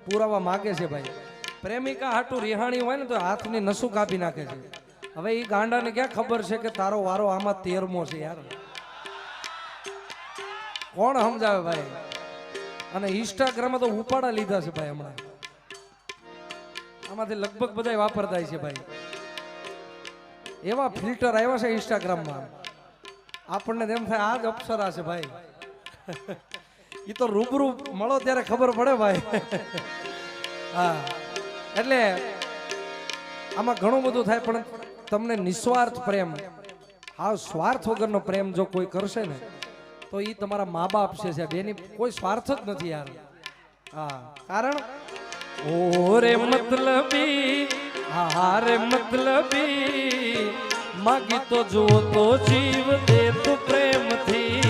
પુરાવા માગે છે ભાઈ. પ્રેમિકા હાટું રિહાણી હોય ને તો હાથની નસું કાપી નાખે છે. હવે એ ગાંડાને ક્યાં ખબર છે કે તારો વારો આમાં 13મો છે યાર. કોણ સમજાવે ભાઈ. અને ઇન્સ્ટાગ્રામમાં તો ઉપાડા લીધા છે ભાઈ હમણાં. આમાંથી લગભગ બધા વાપરતા છે ભાઈ. એવા ફિલ્ટર આવ્યા છે ઇન્સ્ટાગ્રામમાં, આપણને એમ થાય આ જ અપ્સરા છે ભાઈ. એ તો રૂબરૂ મળો ત્યારે ખબર પડે ભાઈ. હા, એટલે આમાં ઘણું બધું થાય, પણ તમને નિસ્વાર્થ પ્રેમ, હા સ્વાર્થ વગરનો પ્રેમ જો કોઈ કરશે ને તો એ તમારા મા બાપ છે સાહેબ, એની કોઈ સ્વાર્થ જ નથી યાર. હા, કારણ ઓરે મતલબી, હા રે મતલબી, માગી તો જો તો જીવ દે તું પ્રેમથી.